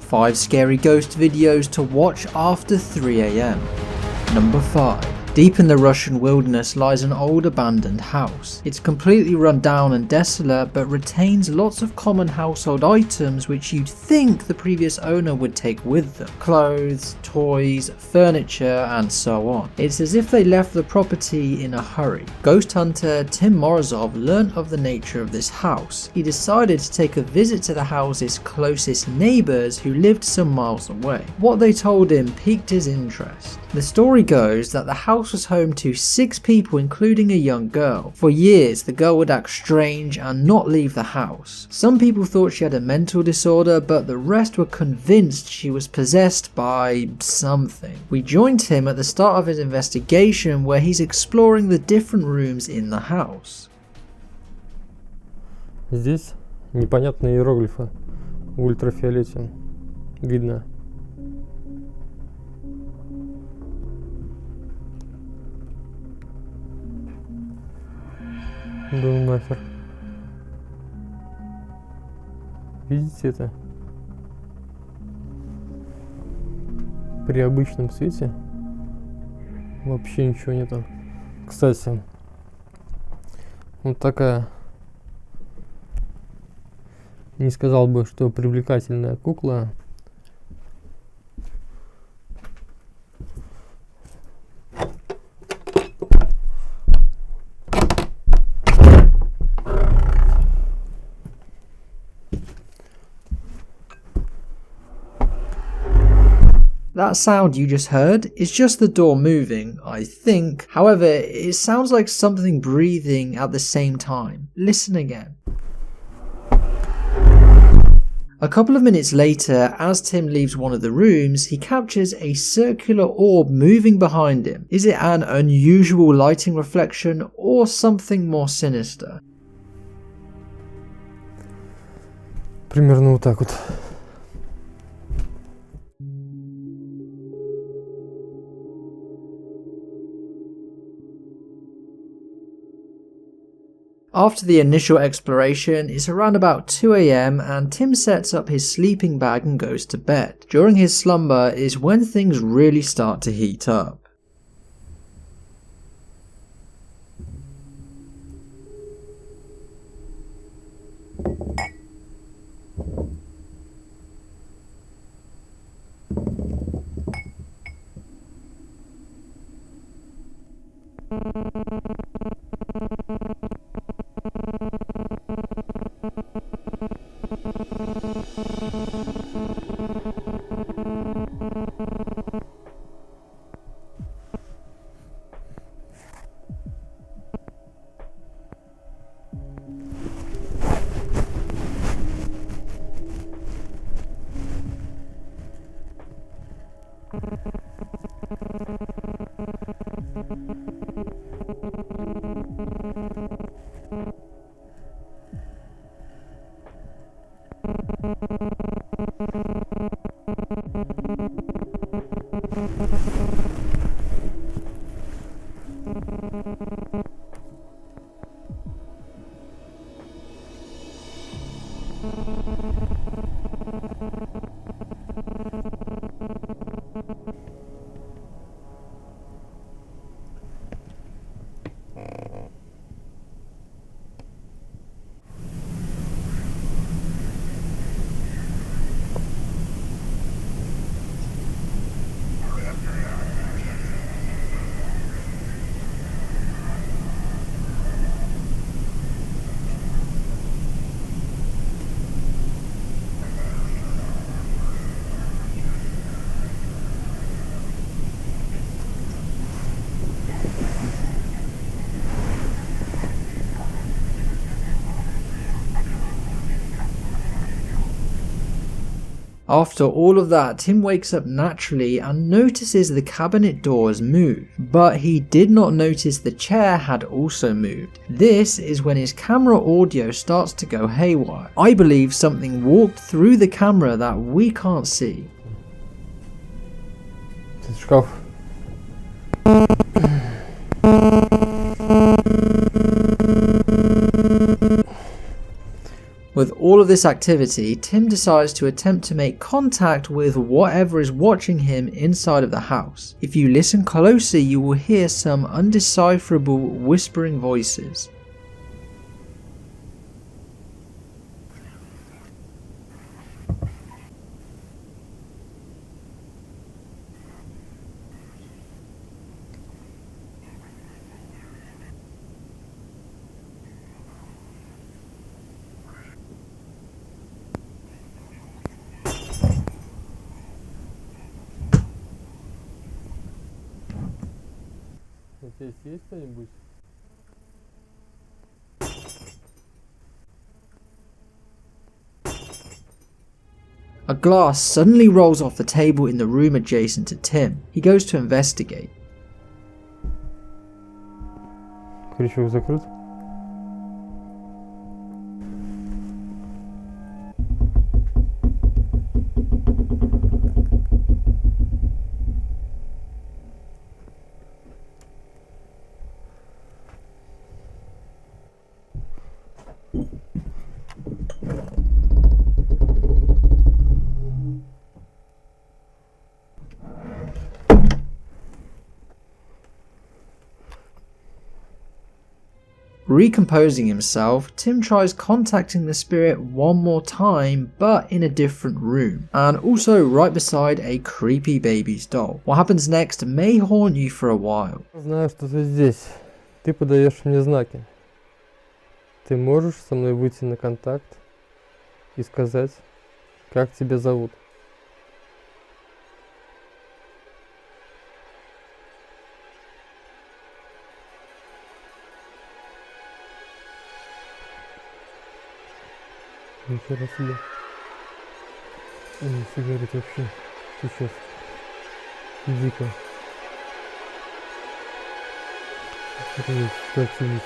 5 scary ghost videos to watch after 3 AM. Number 5. Deep in the Russian wilderness lies an old abandoned house. It's completely run down and desolate, but retains lots of common household items which you'd think the previous owner would take with them. Clothes, toys, furniture, and so on. It's as if they left the property in a hurry. Ghost hunter Tim Morozov learnt of the nature of this house. He decided to take a visit to the house's closest neighbours who lived some miles away. What they told him piqued his interest. The story goes that the house was home to 6 people, including a young girl. For years, the girl would act strange and not leave the house. Some people thought she had a mental disorder, but the rest were convinced she was possessed by something. We joined him at the start of his investigation, where he's exploring the different rooms in the house. Здесь непонятные иероглифы в ультрафиолете. Видно. Да нахер. Видите это? При обычном свете вообще ничего нету. Кстати, вот такая, не сказал бы, что привлекательная кукла. That sound you just heard is just the door moving, I think. However, it sounds like something breathing at the same time. Listen again. A couple of minutes later, as Tim leaves one of the rooms, he captures a circular orb moving behind him. Is it an unusual lighting reflection or something more sinister? Примерно вот так вот. After the initial exploration, it's around about 2 AM and Tim sets up his sleeping bag and goes to bed. During his slumber is when things really start to heat up. After all of that, Tim wakes up naturally and notices the cabinet doors move, but he did not notice the chair had also moved. This is when his camera audio starts to go haywire. I believe something walked through the camera that we can't see. Шкаф. With all of this activity, Tim decides to attempt to make contact with whatever is watching him inside of the house. If you listen closely, you will hear some undecipherable whispering voices. Здесь есть кто-нибудь? A glass suddenly rolls off the table in the room adjacent to Tim. He goes to investigate. Крючок закрыт. Recomposing himself, Tim tries contacting the spirit one more time, but in a different room, and also right beside a creepy baby's doll. What happens next may haunt you for a while. Знаю, что ты здесь. Ты подаешь мне знаки. Ты можешь со мной выйти на контакт и сказать, как тебя зовут. Нихера себе. Нифига это вообще. Сейчас. Дико. Активность.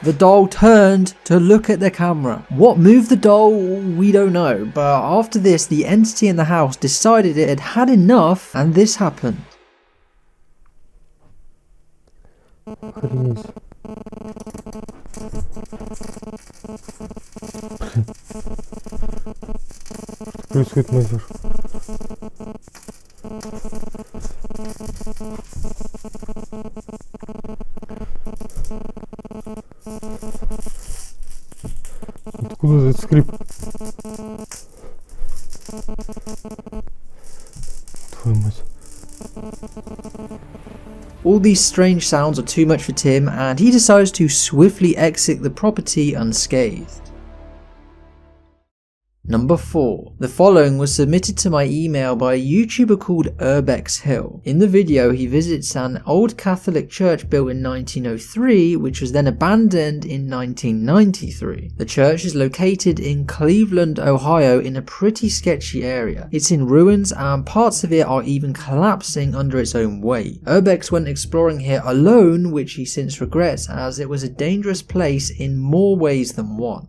The doll turned to look at the camera. What moved the doll, we don't know, but after this the entity in the house decided it had had enough and this happened. Охренеть. Что происходит, мастер? Откуда этот скрип? Твою мать. All these strange sounds are too much for Tim and he decides to swiftly exit the property unscathed. Number 4. The following was submitted to my email by a YouTuber called Urbex Hill. In the video he visits an old Catholic church built in 1903 which was then abandoned in 1993. The church is located in Cleveland, Ohio in a pretty sketchy area. It's in ruins and parts of it are even collapsing under its own weight. Urbex went exploring here alone, which he since regrets as it was a dangerous place in more ways than one.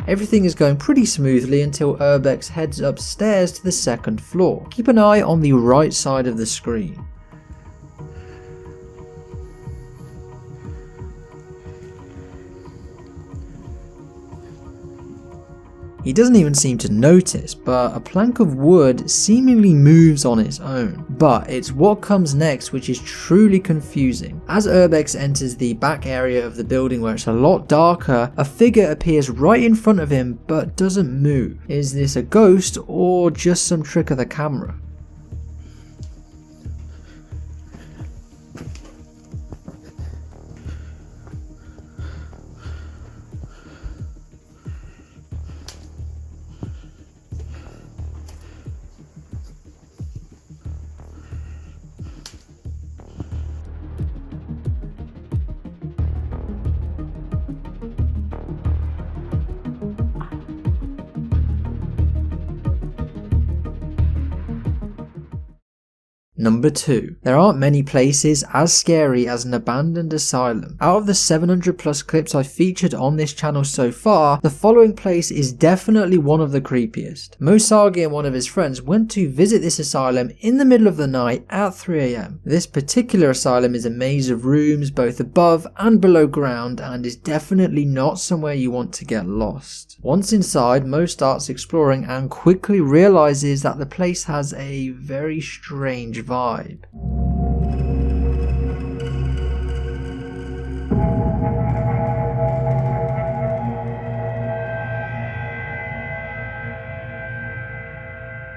Everything is going pretty smoothly until Urbex heads upstairs to the second floor. Keep an eye on the right side of the screen. He doesn't even seem to notice, but a plank of wood seemingly moves on its own. But it's what comes next which is truly confusing. As Urbex enters the back area of the building where it's a lot darker, a figure appears right in front of him but doesn't move. Is this a ghost or just some trick of the camera? Number 2. There aren't many places as scary as an abandoned asylum. Out of the 700 plus clips I've featured on this channel so far, the following place is definitely one of the creepiest. Mosagi and one of his friends went to visit this asylum in the middle of the night at 3 AM. This particular asylum is a maze of rooms both above and below ground and is definitely not somewhere you want to get lost. Once inside, Mo starts exploring and quickly realizes that the place has a very strange vibe.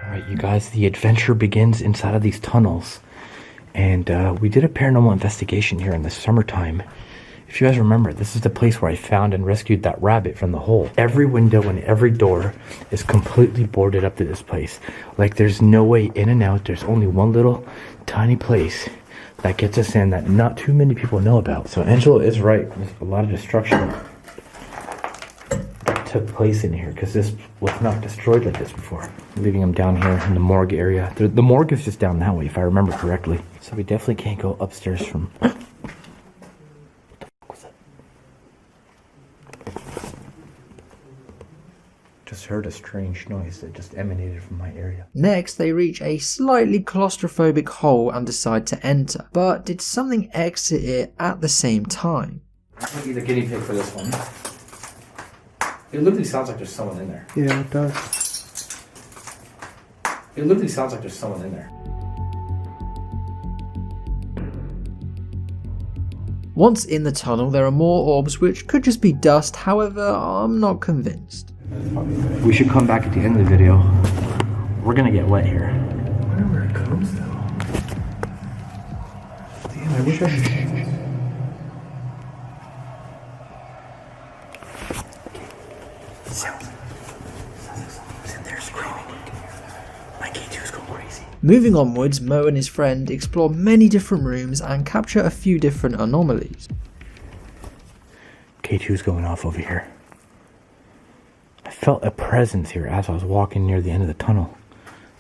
Alright, you guys, the adventure begins inside of these tunnels. And we did a paranormal investigation here in the summertime. If you guys remember, this is the place where I found and rescued that rabbit from the hole. Every window and every door is completely boarded up to this place. Like there's no way in and out. There's only one little tiny place that gets us in that not too many people know about. So Angelo is right. There's a lot of destruction that took place in here because this was not destroyed like this before. Leaving them down here in the morgue area. The morgue is just down that way if I remember correctly. So we definitely can't go upstairs from... Just heard a strange noise that just emanated from my area. Next, they reach a slightly claustrophobic hole and decide to enter. But did something exit it at the same time? I'm gonna be the guinea pig for this one. It literally sounds like there's someone in there. Yeah, it does. It literally sounds like there's someone in there. Once in the tunnel, there are more orbs which could just be dust, however, I'm not convinced. We should come back at the end of the video. We're gonna get wet here. I wonder where it comes though. Damn, I wish I could. Sounds like someone's in there screaming. My K2 is going crazy. Moving onwards, Mo and his friend explore many different rooms and capture a few different anomalies. K2's going off over here. I felt a presence here as I was walking near the end of the tunnel.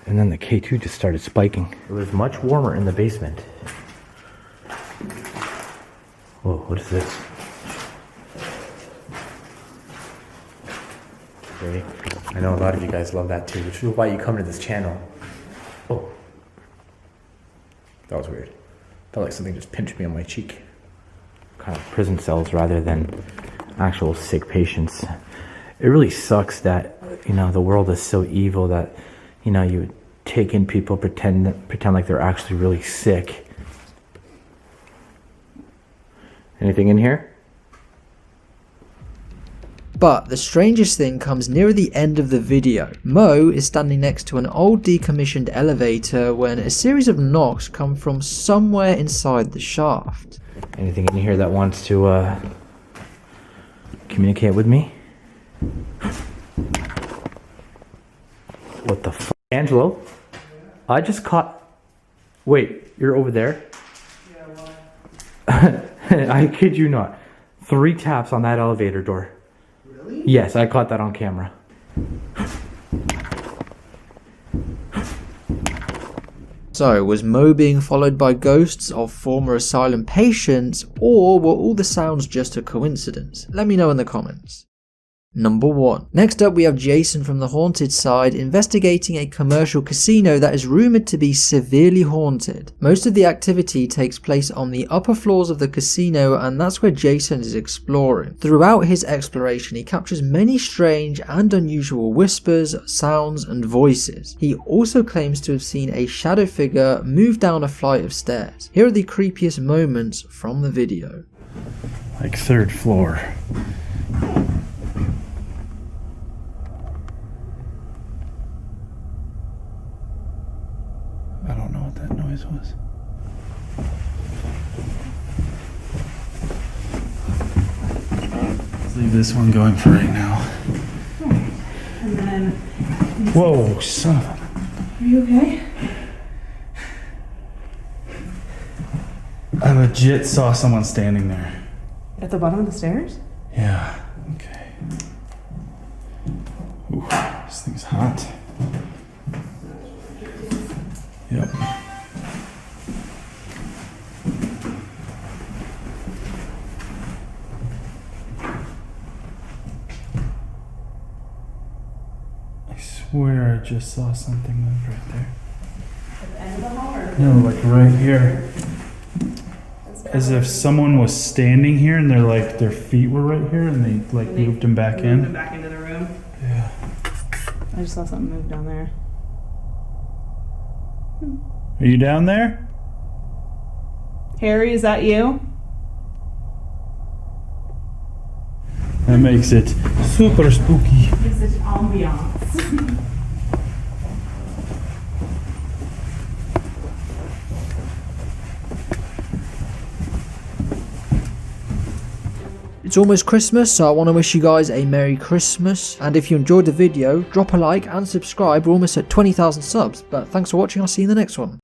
And then the K2 just started spiking. It was much warmer in the basement. Whoa, what is this? Okay. I know a lot of you guys love that too, which is why you come to this channel. Oh. That was weird. Felt like something just pinched me on my cheek. Kind of prison cells rather than actual sick patients. It really sucks that, you know, the world is so evil that, you know, you take in people, pretend like they're actually really sick. Anything in here? But the strangest thing comes near the end of the video. Mo is standing next to an old decommissioned elevator when a series of knocks come from somewhere inside the shaft. Anything in here that wants to communicate with me? What the f? Angelo? I just caught... Wait, you're over there? Yeah, why? I kid you not. 3 taps on that elevator door. Really? Yes, I caught that on camera. So, was Mo being followed by ghosts of former asylum patients, or were all the sounds just a coincidence? Let me know in the comments. Number 1. Next up we have Jason from the haunted side investigating a commercial casino that is rumoured to be severely haunted. Most of the activity takes place on the upper floors of the casino and that's where Jason is exploring. Throughout his exploration he captures many strange and unusual whispers, sounds and voices. He also claims to have seen a shadow figure move down a flight of stairs. Here are the creepiest moments from the video. Like 3rd floor. I don't know what that noise was. Let's leave this one going for right now. And then, Whoa, son of a... are you okay? I legit saw someone standing there. At the bottom of the stairs? Yeah, okay. Ooh, this thing's hot. Yep. swear I just saw something move right there. At the end of the hall or? No, like right here. As if someone was standing here and their feet were right here and they like moved them back Moved him in. back into the room. Yeah. I just saw something move down there. Are you down there? Harry, is that you? That makes it super spooky. It's such ambiance. It's almost Christmas, so I want to wish you guys a Merry Christmas. And if you enjoyed the video, drop a like and subscribe. We're almost at 20,000 subs. But thanks for watching. I'll see you in the next one.